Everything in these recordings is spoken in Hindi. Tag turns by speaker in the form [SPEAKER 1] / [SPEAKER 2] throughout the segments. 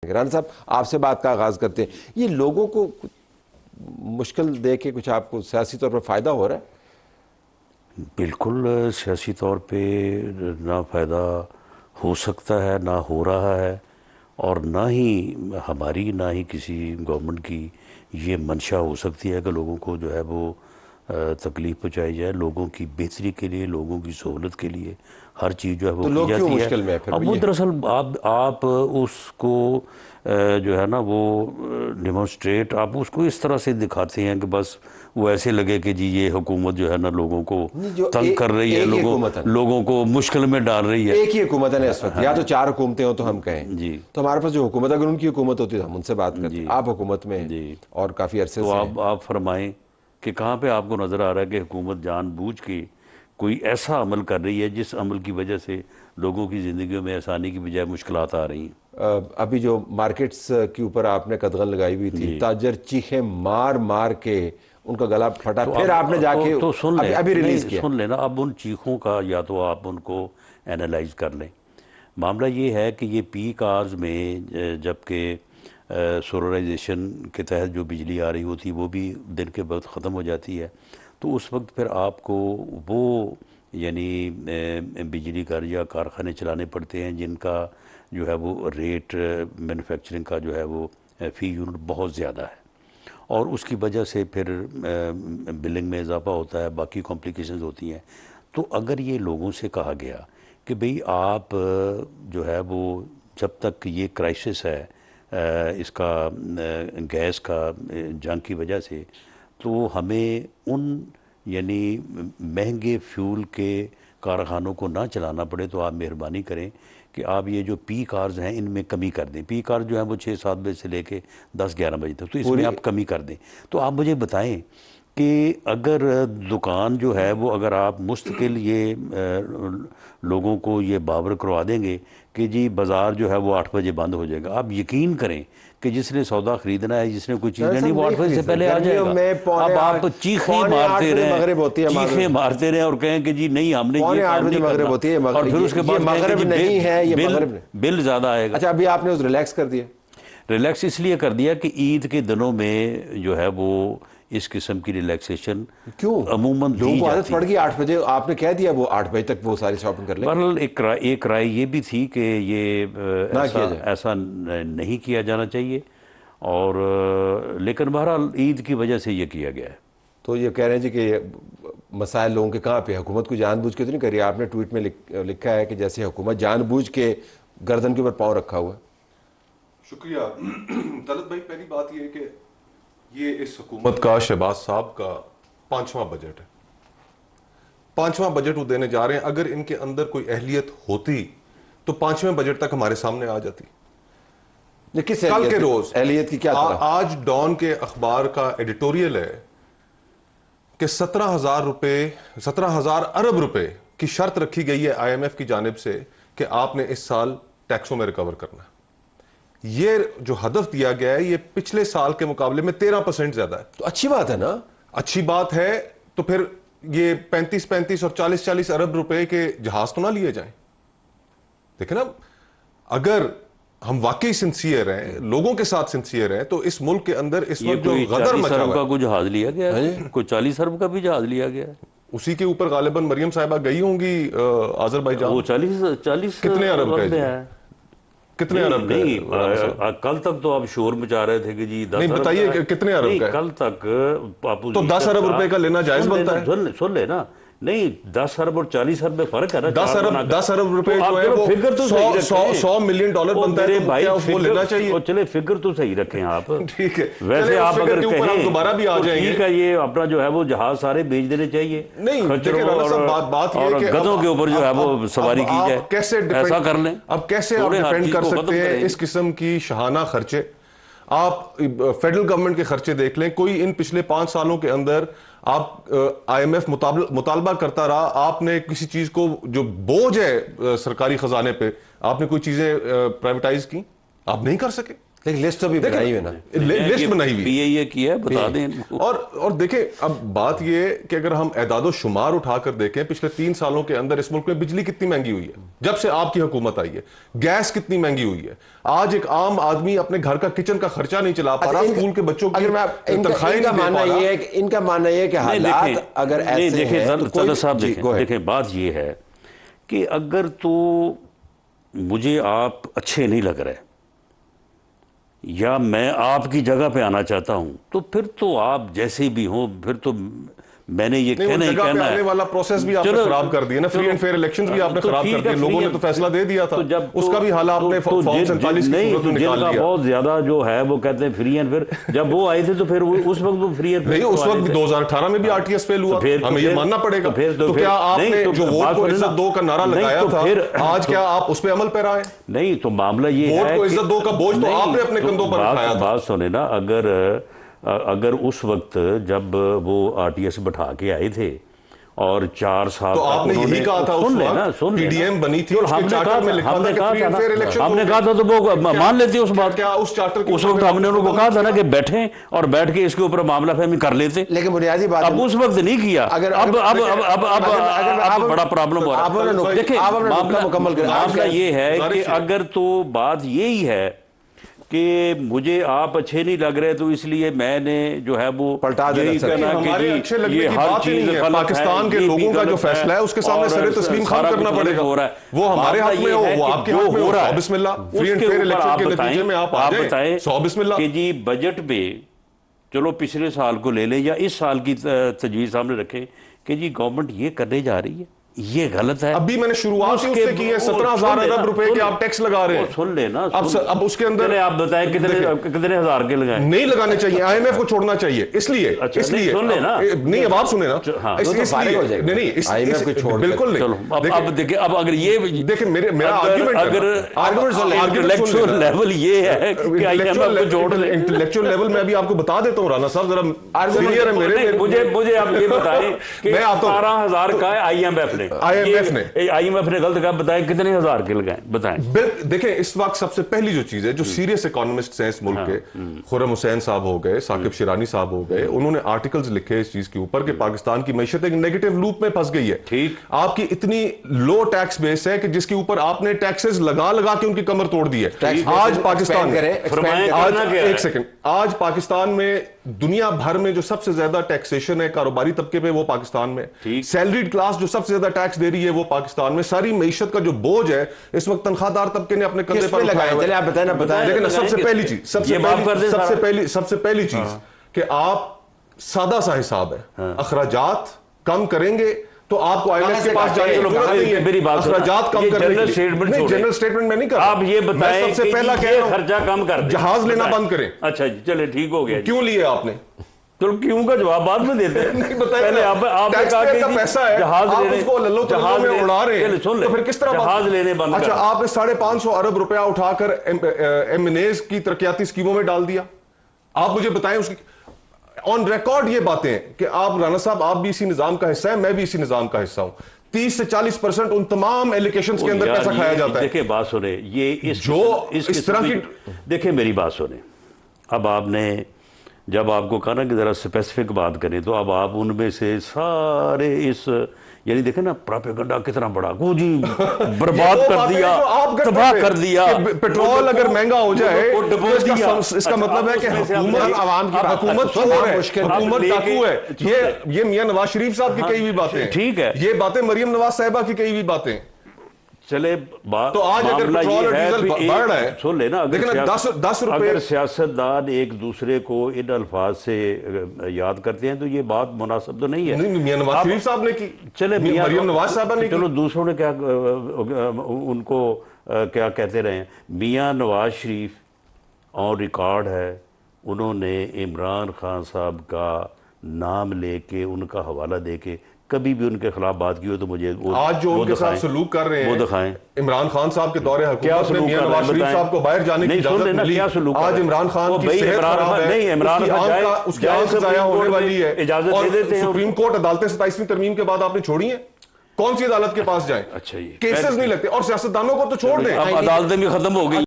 [SPEAKER 1] राना साहब, आपसे बात का आगाज करते हैं। ये लोगों को मुश्किल दे के कुछ आपको सियासी तौर पर फायदा हो रहा है?
[SPEAKER 2] बिल्कुल सियासी तौर पे ना फ़ायदा हो सकता है, ना हो रहा है, और ना ही हमारी ना ही किसी गवर्नमेंट की ये मंशा हो सकती है कि लोगों को जो है वो तकलीफ़ पहुंचाई जाए। लोगों की बेहतरी के लिए, लोगों की सहूलत के लिए हर चीज़ जो है वो
[SPEAKER 1] तो
[SPEAKER 2] की
[SPEAKER 1] लोग क्यों
[SPEAKER 2] जाती है।
[SPEAKER 1] मुश्किल में है फिर
[SPEAKER 2] अब वो
[SPEAKER 1] ये?
[SPEAKER 2] दरअसल आप उसको जो है ना वो डिमॉन्स्ट्रेट आप उसको इस तरह से दिखाते हैं कि बस वो ऐसे लगे कि जी ये हुकूमत जो है ना लोगों को
[SPEAKER 1] नहीं, जो
[SPEAKER 2] तंग कर रही है,
[SPEAKER 1] एक ही हुकूमत है ना,
[SPEAKER 2] लोगों को मुश्किल में डाल रही है।
[SPEAKER 1] एक ही हुकूमत है ना इस वक्त, या तो चार हुकूमतें हो तो हम कहें।
[SPEAKER 2] जी
[SPEAKER 1] तो हमारे पास जो हुकूमत, अगर उनकी हुकूमत होती तो हम उनसे बात करते।
[SPEAKER 2] जी
[SPEAKER 1] आप हुकूमत में हैं
[SPEAKER 2] जी।
[SPEAKER 1] और काफ़ी अरसे
[SPEAKER 2] तो
[SPEAKER 1] से हैं।
[SPEAKER 2] आप फरमाएं कि कहाँ पे आपको नज़र आ रहा है कि हुकूमत जानबूझ के कोई ऐसा अमल कर रही है जिस अमल की वजह से लोगों की ज़िंदगियों में आसानी की बजाय मुश्किलात आ रही हैं।
[SPEAKER 1] अभी जो मार्केट्स के ऊपर आपने कदगन लगाई हुई थी,
[SPEAKER 2] जी।
[SPEAKER 1] ताजर चीखे मार मार के उनका गला फटा,
[SPEAKER 2] तो
[SPEAKER 1] फिर आपने जाके
[SPEAKER 2] तो सुन
[SPEAKER 1] अभी
[SPEAKER 2] लें,
[SPEAKER 1] अभी रिलीज
[SPEAKER 2] नहीं
[SPEAKER 1] किया।
[SPEAKER 2] सुन लेना, अब उन चीखों का या तो आप उनको एनालाइज कर लें। मामला ये है कि ये पीक आवर्स में जबकि सोलराइजेशन के तहत जो बिजली आ रही होती है वो भी दिन के वक्त ख़त्म हो जाती है, तो उस वक्त फिर आपको वो यानी बिजली घर या कारखाने चलाने पड़ते हैं जिनका जो है वो रेट मैन्युफैक्चरिंग का जो है वो फ़ी यूनिट बहुत ज़्यादा है, और उसकी वजह से फिर बिलिंग में इजाफा होता है, बाकी कॉम्प्लिकेशंस होती हैं। तो अगर ये लोगों से कहा गया कि भाई आप जो है वो जब तक ये क्राइसिस है इसका गैस का जंग की वजह से, तो हमें उन यानी महंगे फ्यूल के कारखानों को ना चलाना पड़े, तो आप मेहरबानी करें कि आप ये जो पीक आवर्स हैं इनमें कमी कर दें। पीक आवर्स जो है वो 6-7 बजे से लेके 10-11 बजे तक, तो इसमें आप कमी कर दें। तो आप मुझे बताएं कि अगर दुकान जो है वो अगर आप मुस्तकिल ये लोगों को ये बावर करवा देंगे कि जी बाज़ार जो है वो 8 बजे बंद हो जाएगा, आप यकीन करें कि जिसने सौदा खरीदना है, जिसने कोई चीज़ लेनी, वो 8 बजे से पहले आ जाएगा। अब आप चीखें मारते रहें, चीखें मारते रहें और कहें कि जी नहीं हमने ये काम नहीं करना, और फिर उसके बाद
[SPEAKER 1] मगरिब नहीं है, ये मगरिब
[SPEAKER 2] बिल ज़्यादा आएगा।
[SPEAKER 1] अच्छा, अभी आपने उस रिलैक्स कर दिया।
[SPEAKER 2] रिलैक्स इसलिए कर दिया कि ईद के दिनों में जो है वो इस किस्म की रिलैक्सेशन
[SPEAKER 1] क्यों
[SPEAKER 2] अमूमन
[SPEAKER 1] लोगों को आदत पड़ गई 8 बजे, आपने कह दिया वो 8 बजे तक वो सारी शॉपिंग कर ले।
[SPEAKER 2] बहरहाल एक राय ये भी थी कि ये ऐसा नहीं किया जाना चाहिए, और लेकिन बहरहाल ईद की वजह से ये किया गया है।
[SPEAKER 1] तो ये कह रहे हैं जी कि मसाइल लोगों के कहाँ पे, हुकूमत को जानबूझ के तो नहीं करी। आपने ट्वीट में लिखा है कि जैसे हुकूमत जानबूझ के गर्दन के ऊपर पाँव रखा हुआ है।
[SPEAKER 3] शुक्रिया तलत भाई। पहली बात यह है कि ये इस हुकूमत का, शहबाज साहब का 5वां बजट है। 5वां बजट वो देने जा रहे हैं। अगर इनके अंदर कोई अहलियत होती तो 5वें बजट तक हमारे सामने आ जाती। कल के रोज
[SPEAKER 1] अहलियत की क्या
[SPEAKER 3] आज डॉन के अखबार का एडिटोरियल है कि 17,000 अरब रुपए की शर्त रखी गई है IMF की जानिब से कि आपने इस साल टैक्सों में रिकवर करना है। ये जो हदफ दिया गया है ये पिछले साल के मुकाबले में 13% ज्यादा है।
[SPEAKER 1] तो अच्छी बात है ना,
[SPEAKER 3] अच्छी बात है। तो फिर ये 35-35 और 40-40 अरब रुपए के जहाज तो ना लिए जाएं। देखें ना, अगर हम वाकई सिंसियर हैं, लोगों के साथ सिंसियर हैं, तो इस मुल्क के अंदर इस वक्त जो गदर मचा हुआ है,
[SPEAKER 2] का कोई जहाज लिया गया है, कोई 40 अरब का भी जहाज लिया गया है।
[SPEAKER 3] उसी के ऊपर गालिबन मरियम साहिबा गई होंगी आजरबाईजान।
[SPEAKER 2] वो 40
[SPEAKER 3] कितने अरब का है? कितने अरब
[SPEAKER 2] नहीं, कल तक तो आप शोर मचा रहे थे कि जी 10
[SPEAKER 3] नहीं, बताइए कितने अरब का?
[SPEAKER 2] कल तक
[SPEAKER 3] तो 10 अरब रुपए का लेना जायज बनता है।
[SPEAKER 2] सुन ले ना, नहीं 10 अरब और 40 अरब में फर्क है ना।
[SPEAKER 3] 10 अरब रुपए जो है वो
[SPEAKER 2] फिगर तो
[SPEAKER 3] $100 मिलियन बनता है,
[SPEAKER 2] भाई
[SPEAKER 3] वो लेना चाहिए।
[SPEAKER 2] और चले फिगर तो सही रखें आप।
[SPEAKER 3] ठीक है,
[SPEAKER 2] वैसे आप अगर कहें
[SPEAKER 3] दोबारा भी आ जाएंगे,
[SPEAKER 2] ठीक है, ये अपना जो है वो जहाज सारे बेच देने चाहिए।
[SPEAKER 3] नहीं देखिए राना साहब, बात ये है कि
[SPEAKER 2] गधों के ऊपर जो है वो सवारी की जाए,
[SPEAKER 3] कैसे
[SPEAKER 2] ऐसा कर लें।
[SPEAKER 3] अब कैसे आप डिफेंड कर सकते हैं इस किस्म की शहाना खर्चे? आप फेडरल गवर्नमेंट के खर्चे देख लें। कोई इन पिछले 5 सालों के अंदर आप IMF मुतालबा करता रहा, आपने किसी चीज को जो बोझ है सरकारी खजाने पे, आपने कोई चीजें प्राइवेटाइज की? आप नहीं कर सके।
[SPEAKER 1] लेकिन लिस्ट तो भी बनाई हुई है ना।
[SPEAKER 3] लिस्ट बनाई हुई है।
[SPEAKER 2] पीएए की है, बता दें इनको।
[SPEAKER 3] और देखें, अब बात ये है कि अगर हम एदादो शुमार उठाकर देखें पिछले 3 सालों के अंदर इस मुल्क में बिजली कितनी महंगी हुई है जब से आपकी हुकूमत आई है, गैस कितनी महंगी हुई है, आज एक आम आदमी अपने घर का किचन का खर्चा नहीं चला पा रहा, स्कूल के बच्चों की तनख्वाहें
[SPEAKER 1] इनका मानना ये है कि हालात अगर ऐसे हैं तो कोई
[SPEAKER 2] साहब देखें, बात ये है कि अगर तो मुझे आप अच्छे नहीं लग रहे या मैं आपकी जगह पे आना चाहता हूं, तो फिर तो आप जैसे भी हो, फिर तो मैंने ये कहना ही कहना है।
[SPEAKER 3] वाला प्रोसेस भी आपने खराब कर दिया ना, फ्री एंड फेयर इलेक्शंस भी आपने खराब कर दिए, लोगों ने तो फैसला दे दिया था, उसका भी हाल आपने फॉर्म 47 की निकाल लिया।
[SPEAKER 2] बहुत ज्यादा जो है वो कहते हैं फ्री एंड फेयर, जब वो आए थे तो फिर उस वक्त वो फ्री एंड
[SPEAKER 3] नहीं, उस वक्त 2018 में भी आरटीएस फेल हुआ, हमें ये मानना पड़ेगा। तो क्या आपने जो वोट को इज्जत दो का नारा लगाया था, आज क्या आप उस पर अमल पैरा है?
[SPEAKER 2] नहीं, तो मामला ये है,
[SPEAKER 3] वोट को इज्जत दो का बोझ तो आपने अपने कंधों पर उठाया था।
[SPEAKER 2] बात सुने ना, अगर उस वक्त जब वो आरटीएस बैठा के आए थे और 4 साल
[SPEAKER 3] तो आपने यही कहा था,
[SPEAKER 2] सुन लेना
[SPEAKER 3] पीडीएम बनी थी, उसके चार्टर में लिखा था कि फ्री एंड फेयर इलेक्शन,
[SPEAKER 2] हमने कहा था तो वो मान लेते उस बात।
[SPEAKER 3] क्या उस चार्टर
[SPEAKER 2] उस वक्त हमने उनको कहा था ना कि बैठें और बैठ के इसके ऊपर मामला फहमी कर लेते,
[SPEAKER 1] लेकिन बुनियादी बात
[SPEAKER 2] अब उस वक्त नहीं किया। अब बड़ा प्रॉब्लम हो रहा है। देखिए, मामला ये है कि अगर तो बात यही है कि मुझे आप अच्छे नहीं लग रहे तो इसलिए मैंने जो है वो
[SPEAKER 1] पलटा देना
[SPEAKER 3] हमारे अच्छे लगने की बात ही नहीं है। पाकिस्तान के लोगों का जो फैसला है उसके सामने सर तस्लीम खान करना पड़ेगा। वो हमारे हाथ में हो, वो आपके हाथ में हो, बिस्मिल्लाह। फ्री एंड फेयर इलेक्शन के नतीजे में आप आ जाएं, सौ बिस्मिल्लाह।
[SPEAKER 2] कि जी बजट में चलो पिछले साल को ले लें या इस साल की तजवीज़ सामने रखें कि जी गवर्नमेंट ये करने जा रही है, ये गलत है।
[SPEAKER 3] अभी मैंने शुरुआत ही उससे की है, 17,000 अरब रुपए के आप टैक्स लगा रहे हैं।
[SPEAKER 2] सुन लेना,
[SPEAKER 3] अब उसके अंदर
[SPEAKER 2] आप बताएं कितने हजार के लगाएं?
[SPEAKER 3] नहीं लगाने चाहिए, आईएमएफ को छोड़ना चाहिए। इसलिए
[SPEAKER 2] सुन लेना,
[SPEAKER 3] नहीं अब आप सुने ना,
[SPEAKER 1] आईएमएफ को छोड़
[SPEAKER 3] बिल्कुल नहीं।
[SPEAKER 2] अब देखिए, अब अगर ये
[SPEAKER 3] देखिए मेरा आर्गुमेंट
[SPEAKER 2] इंटेलेक्चुअल लेवल ये है कि आईएमएफ को जोड़ ले।
[SPEAKER 3] इंटेलेक्चुअल लेवल में अभी आपको बता देता हूँ राना साहब, जरा सीनियर है मेरे।
[SPEAKER 2] मुझे आप ये बताएं कि 17,000 का आईएमएफ ने गलत कहा, बताएं कितने हजार के लगाएं, बताएं।
[SPEAKER 3] देखें, इस वक्त सबसे पहली जो चीज है, जो सीरियस इकोनॉमिस्ट हैं इस मुल्क के, खुर्रम हुसैन साहब हो गए, साकिब शिरानी साहब हो गए, उन्होंने आर्टिकल्स लिखे इस चीज के ऊपर कि पाकिस्तान की मैशत एक नेगेटिव लूप में फंस गई है।
[SPEAKER 2] ठीक,
[SPEAKER 3] आपकी इतनी लो टैक्स बेस है कि जिसके ऊपर आपने टैक्सेस लगा लगा के उनकी कमर तोड़ दी है। आज पाकिस्तान एक सेकंड, आज पाकिस्तान में दुनिया भर में जो सबसे ज्यादा टैक्सेशन है कारोबारी तबके पे, वो पाकिस्तान में। सैलरीड क्लास जो सबसे ज्यादा टैक्स दे रही है वो पाकिस्तान में। सारी मईशत का जो बोझ है इस वक्त तनख्वाहदार तबके ने अपने कंधे पर लगाया है।
[SPEAKER 1] आप बताएं।
[SPEAKER 3] लेकिन सबसे पहली चीज, सबसे पहली चीज कि आप सादा सा हिसाब है, अखराजात कम करेंगे तो आपको आईएमएफ के पास जाने की जरूरत नहीं है।
[SPEAKER 2] मेरी बात
[SPEAKER 3] अखराजात कम करने के लिए जनरल स्टेटमेंट में नहीं कर,
[SPEAKER 2] आप ये बताएं,
[SPEAKER 3] सबसे पहला कह रहा हूं
[SPEAKER 2] खर्चा कम कर,
[SPEAKER 3] जहाज लेना बंद करें।
[SPEAKER 2] अच्छा जी, चले ठीक हो गया।
[SPEAKER 3] क्यों लिए आपने?
[SPEAKER 2] चलो क्यों का जवाब बाद में देते हैं।
[SPEAKER 3] नहीं बताया,
[SPEAKER 2] पहले आपने कहा कि
[SPEAKER 3] पैसा है,
[SPEAKER 2] जहाज
[SPEAKER 3] आप
[SPEAKER 2] लेने,
[SPEAKER 3] उसको लल्लो तल्लो में उड़ा रहे हैं, तो फिर किस तरह
[SPEAKER 2] जहाज लेने बंद?
[SPEAKER 3] अच्छा, आपने 550 अरब रुपया उठाकर एमएनएज की तरक्याती स्कीमों में डाल दिया। आप मुझे बताएं, उसकी ऑन रिकॉर्ड ये बातें हैं कि आप राना साहब, आप भी इसी निजाम का हिस्सा है, मैं भी इसी निजाम का हिस्सा हूं। 30 से 40% उन तमाम एलिगेशंस के अंदर पैसा खाया जाता है।
[SPEAKER 2] देखिए बात सुने, ये इस तरह की, देखिए मेरी बात सुने, अब आपने जब आपको कहा ना कि जरा स्पेसिफिक बात करें, तो अब आप उनमें से सारे इस यानी देखे ना प्रोपेगेंडा कितना बड़ा जी बर्बाद कर दिया, तबाह कर दिया।
[SPEAKER 3] पेट्रोल अगर महंगा हो जाए तो इसका मतलब है कि हुकूमत डाकू है। ये मियां नवाज शरीफ साहब की कही हुई बातें हैं, ठीक है, ये बातें मरियम नवाज साहिबा की कही हुई बातें।
[SPEAKER 2] चले
[SPEAKER 3] तो आज अगर पेट्रोल और डीजल बढ़ रहा है,
[SPEAKER 2] सुन लेना,
[SPEAKER 3] लेकिन 10 रुपए,
[SPEAKER 2] अगर सियासतदान एक दूसरे को इन अल्फाज से याद करते हैं तो ये बात मुनासिब तो नहीं है।
[SPEAKER 3] मियां नवाज शरीफ साहब ने की,
[SPEAKER 2] चले
[SPEAKER 3] मरियम नवाज साहबा ने,
[SPEAKER 2] चलो दूसरों ने क्या उनको क्या कहते रहे। मियां नवाज शरीफ ऑन रिकॉर्ड है, उन्होंने इमरान खान साहब का नाम लेके, उनका हवाला देके कभी भी उनके खिलाफ बात की हो तो मुझे
[SPEAKER 3] आज जो उनके साथ सलूक कर रहे हैं,
[SPEAKER 2] वो दिखाएं।
[SPEAKER 3] इमरान खान साहब के दौरे हुकूमत में मियां नवाज शरीफ साहब को बाहर जाने की इजाजत मिली। आज इमरान खान की सेहत खराब है, उसकी आंख जाया होने वाली है, इजाजत दे देते हैं। सुप्रीम कोर्ट अदालतें 27वीं तरमीम के बाद आपने छोड़ी है, कौन सी अदालत के पास जाए?
[SPEAKER 2] अच्छा, ये
[SPEAKER 3] केसेस नहीं लगते। और सियासतदानों को तो छोड़ दें,
[SPEAKER 2] अब अदालतें भी खत्म हो गई।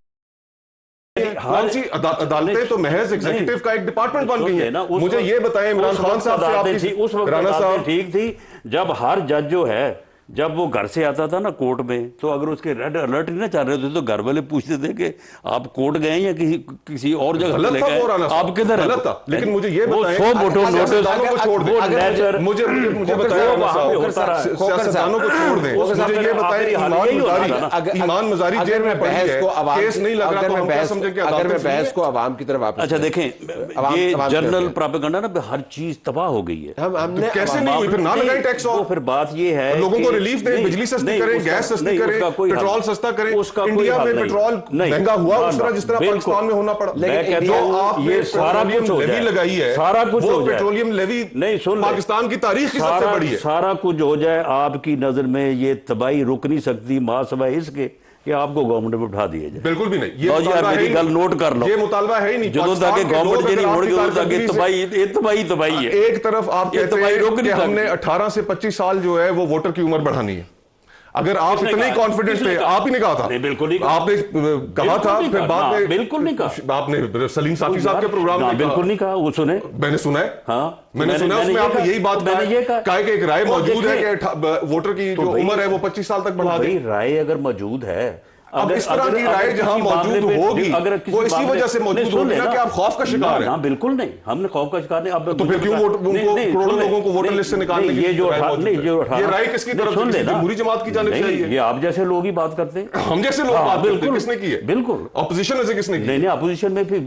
[SPEAKER 3] कौन सी अदालतें तो महज एग्जीक्यूटिव का एक डिपार्टमेंट बन गई है। मुझे ये बताएं इमरान खान साहब से आपकी
[SPEAKER 2] उस वक्त
[SPEAKER 3] राना साहब
[SPEAKER 2] ठीक थी जब हर जज जो है जब वो घर से आता था ना कोर्ट में, तो अगर उसके रेड अलर्ट नहीं ना चल रहे थे तो घर वाले पूछते थे कि आप कोर्ट गए या किसी और जगह
[SPEAKER 3] गलत था वो राना साहब,
[SPEAKER 2] आप किधर
[SPEAKER 3] गलत था। लेकिन मुझे ये
[SPEAKER 2] वो
[SPEAKER 3] बताएं
[SPEAKER 2] 100 वोटों नोटिस
[SPEAKER 3] को छोड़ दें, मुझे बताएं राना साहब, सियासतदानों को छोड़ दें, मुझे ये बताएं ईमान मजारी जेल में पड़ी है, केस नहीं लग रहा तो हम क्या समझें कि
[SPEAKER 1] अगर मैं बहस को आवाम की तरफ वापस,
[SPEAKER 2] अच्छा देखें ये जनरल प्रोपेगेंडा ना हर चीज तबाह हो गई है।
[SPEAKER 1] हमने
[SPEAKER 3] कैसे नहीं हुई? फिर ना लगाएं टैक्स,
[SPEAKER 2] तो फिर बात ये है
[SPEAKER 3] लोगों को रिलीफ दें, बिजली सस्ती करें, गैस सस्ती करें, पेट्रोल सस्ता करें। इंडिया में पेट्रोल महंगा हुआ उस तरह जिस तरह पाकिस्तान में होना पड़ा।
[SPEAKER 2] लेकिन
[SPEAKER 3] जो आपने
[SPEAKER 2] ये सारा कुछ
[SPEAKER 3] लेवी लगाई है,
[SPEAKER 2] सारा कुछ
[SPEAKER 3] वो
[SPEAKER 2] हो जाए,
[SPEAKER 3] पेट्रोलियम लेवी
[SPEAKER 2] नहीं सुन
[SPEAKER 3] पाकिस्तान की तारीख की सबसे बड़ी है।
[SPEAKER 2] सारा कुछ हो जाए आपकी नजर में ये तबाही रुक नहीं सकती मां सिवाय इसके कि आपको गवर्नमेंट में उठा दिया जाए।
[SPEAKER 3] बिल्कुल भी नहीं, ये
[SPEAKER 2] मेरी गल नोट कर लो,
[SPEAKER 3] ये मुतालबा है ही नहीं।
[SPEAKER 2] जो ताकि गवर्नमेंट जे नहीं होगी उਦੋਂ तक तबाही है।
[SPEAKER 3] एक तरफ आप कहते हैं कि हमने 18 से 25 साल जो है वो वोटर की उम्र बढ़ानी है। अगर आप इतने ही कॉन्फिडेंट थे, आप ही ने कहा था।
[SPEAKER 2] नहीं, बिल्कुल नहीं
[SPEAKER 3] आपने कहा था, फिर बाद में
[SPEAKER 2] बिल्कुल नहीं कहा
[SPEAKER 3] आपने सलीम साफी साहब के प्रोग्राम में
[SPEAKER 2] बिल्कुल नहीं कहा। वो सुने,
[SPEAKER 3] मैंने सुना है,
[SPEAKER 2] हाँ
[SPEAKER 3] मैंने सुना है, उसमें आपने यही बात कहा कि एक राय मौजूद है कि वोटर की जो उम्र है वो 25 साल तक बढ़ा दी।
[SPEAKER 2] राय अगर मौजूद है,
[SPEAKER 3] अब इस तरह की राय जहां मौजूद होगी वो इसी वजह से मौजूद होगी ना कि आप खौफ का शिकार हैं।
[SPEAKER 2] बिल्कुल नहीं, हमने खौफ का शिकार नहीं। अब
[SPEAKER 3] तो फिर क्यों करोड़ों लोगों को वोटर लिस्ट से निकालने की ये राय किसकी तरफ से? जमहूरी जमात की जानिब से है।
[SPEAKER 2] ये आप जैसे लोग ही बात करते हैं,
[SPEAKER 3] हम जैसे लोग बात करते हैं। किसने की है?
[SPEAKER 2] बिल्कुल
[SPEAKER 3] ऑपोजिशन में से किसने की?
[SPEAKER 2] नहीं, अपोजिशन में फिर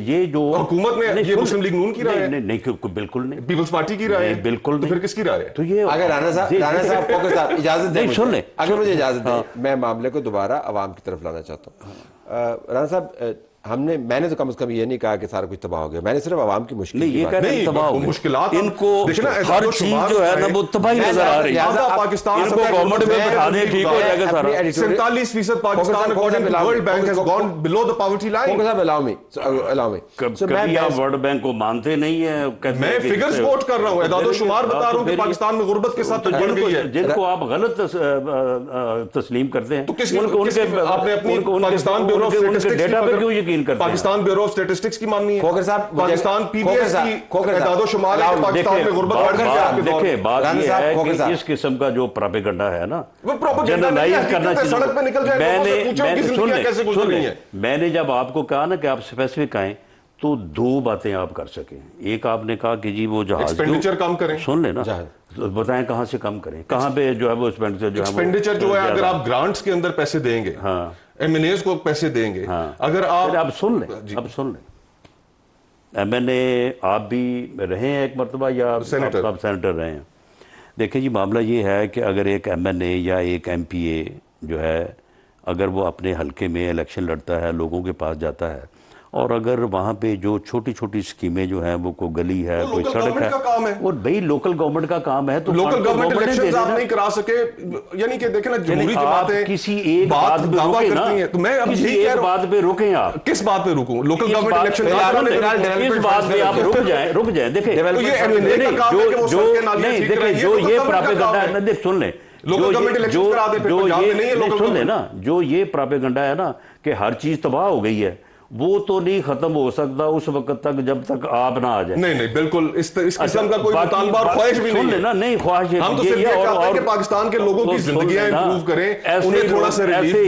[SPEAKER 2] ये जो
[SPEAKER 3] हुकूमत में ये मुस्लिम लीग नून की राय है?
[SPEAKER 2] नहीं, बिल्कुल नहीं।
[SPEAKER 3] पीपल्स पार्टी की राय है?
[SPEAKER 2] बिल्कुल।
[SPEAKER 3] तो फिर किसकी राय है?
[SPEAKER 2] तो ये
[SPEAKER 1] अगर राना साहब इजाजत दें,
[SPEAKER 2] सुन ले,
[SPEAKER 1] अगर मुझे इजाजत दें, मैं मामले को दोबारा अवाम की तरफ लाना चाहता हूँ। राना साहब, मैंने तो कम से कम ये नहीं कहा कि सारा कुछ तबाह हो गया, मैंने सिर्फ आवाम की मुश्किल
[SPEAKER 2] नहीं, ये कह रहे हैं तबाह हो
[SPEAKER 3] मुश्किलात
[SPEAKER 2] इनको हर चीज जो है ना वो तबाही नजर आ रही है।
[SPEAKER 3] पाकिस्तान
[SPEAKER 2] इनको गवर्नमेंट में बैठा दें, ठीक हो जाएगा सारा।
[SPEAKER 3] 47% Pakistan according to world bank has gone below the poverty line.
[SPEAKER 1] Allow me
[SPEAKER 2] कभी आप वर्ल्ड बैंक को मानते नहीं है।
[SPEAKER 3] मैं फिगर्स कोट कर रहा हूं, एदादो शुमार बता रहा हूं कि पाकिस्तान में गुर्बत के साथ बढ़ गई है।
[SPEAKER 2] जिनको आप गलत तस्लीम करते हैं,
[SPEAKER 3] उनके आपने अपनी Pakistan bureau of statistics
[SPEAKER 2] data पे क्यों यकीन करते हैं?
[SPEAKER 3] पाकिस्तान ब्यूरो ऑफ स्टैटिस्टिक्स की माननी है।
[SPEAKER 1] खोकर साहब,
[SPEAKER 3] पाकिस्तान पीबीएस की एदादो शुमार है कि पाकिस्तान में गुर्बत बढ़ गई है।
[SPEAKER 2] देखिए बात ये है कि इस किस्म का जो प्रोपेगेंडा है ना, जनरलाइज करना चाहिए।
[SPEAKER 3] सड़क पे निकल जाए,
[SPEAKER 2] मैंने जब आपको कहा ना कि आप स्पेसिफिक आए तो दो बातें आप कर सकें। एक आपने कहा कि जी वो जहाज
[SPEAKER 3] एक्सपेंडिचर कम करें,
[SPEAKER 2] सुन लेना, बताएं कहां से कम करें, कहां पे जो है वो
[SPEAKER 3] एक्सपेंडिचर जो है, अगर आप ग्रांट्स के अंदर पैसे देंगे, हाँ, एमएनएस को पैसे देंगे, हाँ, अगर आप
[SPEAKER 2] सुन लें, एमएनए आप भी रहे हैं एक मरतबा या आप सेनेटर रहे हैं। देखिए जी मामला ये है कि अगर एक एमएनए या एक एमपीए जो है अगर वो अपने हलके में इलेक्शन लड़ता है, लोगों के पास जाता है, और अगर वहाँ पे जो छोटी छोटी स्कीमें जो हैं वो कोई गली है, कोई सड़क है, वो भाई लोकल गवर्नमेंट का काम है। तो
[SPEAKER 3] लोकल गवर्नमेंट इलेक्शंस आप नहीं करा सके, यानी कि देखें ना, जमहूरी जमातें
[SPEAKER 2] किसी एक बात पे रुके ना,
[SPEAKER 3] तो मैं अब
[SPEAKER 2] किसी एक बात पे रुकें। आप
[SPEAKER 3] किस बात पे रुकूं? लोकल गवर्नमेंट इलेक्शन
[SPEAKER 2] इस बात पे आप रुक जाए। देखिए जो ये प्रोपेगेंडा है ना, देख सुन ले, सुन ले ना, जो ये प्रोपेगेंडा है ना कि हर चीज तबाह हो गई है, वो तो नहीं खत्म हो सकता उस वक्त तक जब तक आप ना आ जाए।
[SPEAKER 3] नहीं बिल्कुल इस किस्म का कोई मुतालबा और ख्वाहिश भी नहीं है।
[SPEAKER 2] नहीं ख्वाहिश है,
[SPEAKER 3] हम तो सिर्फ ये चाहते हैं कि पाकिस्तान के लोगों की जिंदगियां इंप्रूव करें, उन्हें थोड़ा सा रिलीफ दें।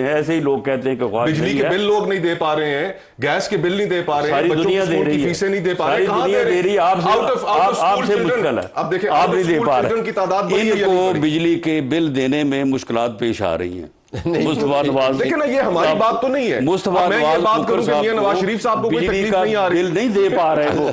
[SPEAKER 2] ऐसे ही लोग कहते हैं कि
[SPEAKER 3] बिजली के बिल लोग नहीं दे पा रहे हैं, गैस के बिल नहीं दे पा रहे हैं, बच्चों की स्कूल की फीसें नहीं दे पा रहे हैं, कहां दे रही है?
[SPEAKER 2] आपसे मुश्किल है,
[SPEAKER 3] अब देखिए
[SPEAKER 2] आप नहीं दे पा रहे,
[SPEAKER 3] की तादाद
[SPEAKER 2] इनको बिजली के बिल देने में मुश्किलात पेश आ रही हैं। मुस्तफा नवाज,
[SPEAKER 3] देखिए ना, ये हमारी बात तो नहीं है।
[SPEAKER 2] मुस्तफा नवाज
[SPEAKER 3] नवाज शरीफ साहब को कोई तकलीफ नहीं आ रही,
[SPEAKER 2] बिल नहीं दे पा रहे वो